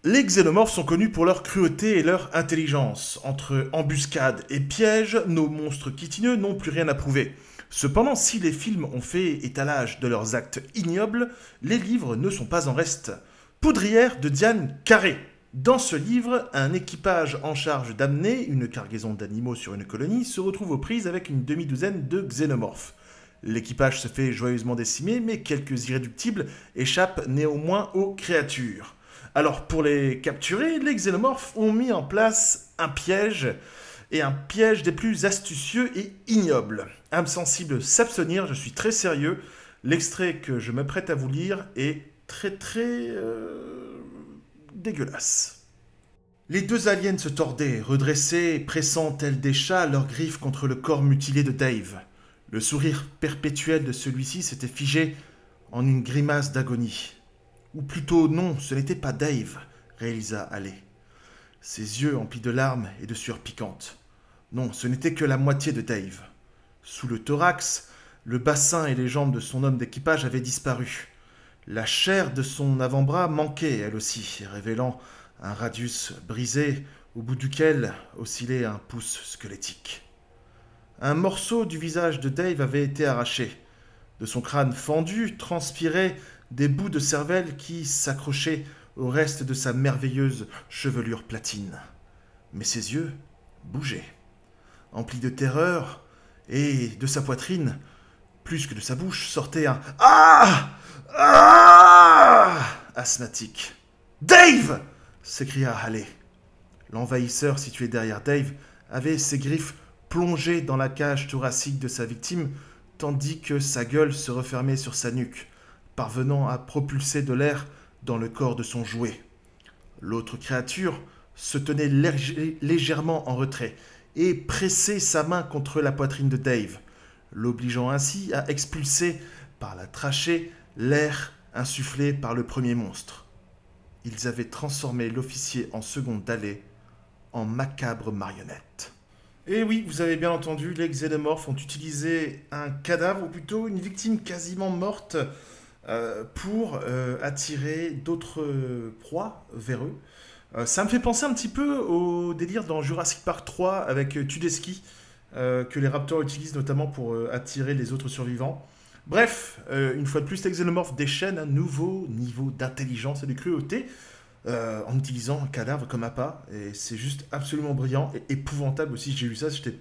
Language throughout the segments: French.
Les xénomorphes sont connus pour leur cruauté et leur intelligence. Entre embuscades et pièges, nos monstres chitineux n'ont plus rien à prouver. Cependant, si les films ont fait étalage de leurs actes ignobles, les livres ne sont pas en reste. Poudrière de Diane Carré. Dans ce livre, un équipage en charge d'amener une cargaison d'animaux sur une colonie se retrouve aux prises avec une demi-douzaine de xénomorphes. L'équipage se fait joyeusement décimer, mais quelques irréductibles échappent néanmoins aux créatures. Alors pour les capturer, les xénomorphes ont mis en place un piège, et un piège des plus astucieux et ignobles. Âme sensible s'abstenir, je suis très sérieux. L'extrait que je m'apprête à vous lire est très dégueulasse. Les deux aliens se tordaient, redressés, pressant tels des chats leurs griffes contre le corps mutilé de Dave. Le sourire perpétuel de celui-ci s'était figé en une grimace d'agonie. Ou plutôt non, ce n'était pas Dave, réalisa Halley. Ses yeux emplis de larmes et de sueur piquante. Non, ce n'était que la moitié de Dave. Sous le thorax, le bassin et les jambes de son homme d'équipage avaient disparu. La chair de son avant-bras manquait, elle aussi, révélant un radius brisé au bout duquel oscillait un pouce squelettique. Un morceau du visage de Dave avait été arraché. De son crâne fendu transpiraient des bouts de cervelle qui s'accrochaient au reste de sa merveilleuse chevelure platine. Mais ses yeux bougeaient. Emplis de terreur, et de sa poitrine, plus que de sa bouche, sortait un Ah Ah asthmatique. Dave s'écria Halley. L'envahisseur situé derrière Dave avait ses griffes plongées dans la cage thoracique de sa victime, tandis que sa gueule se refermait sur sa nuque, parvenant à propulser de l'air dans le corps de son jouet. L'autre créature se tenait légèrement en retrait et pressait sa main contre la poitrine de Dave, l'obligeant ainsi à expulser par la trachée l'air insufflé par le premier monstre. Ils avaient transformé l'officier en seconde d'Halley en macabre marionnette. Et oui, vous avez bien entendu, les xénomorphes ont utilisé un cadavre, ou plutôt une victime quasiment morte, pour attirer d'autres proies vers eux. Ça me fait penser un petit peu au délire dans Jurassic Park 3 avec Tudeski, que les raptors utilisent notamment pour attirer les autres survivants. Bref, une fois de plus, les xénomorphes déchaînent un nouveau niveau d'intelligence et de cruauté en utilisant un cadavre comme appât. Et c'est juste absolument brillant et épouvantable aussi. J'ai lu ça, j'étais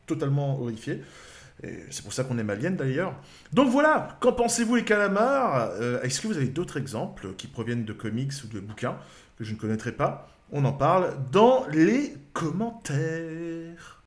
totalement horrifié. Et c'est pour ça qu'on aime Alien d'ailleurs. Donc voilà, qu'en pensez-vous les calamars? Est-ce que vous avez d'autres exemples qui proviennent de comics ou de bouquins que je ne connaîtrais pas? On en parle dans les commentaires.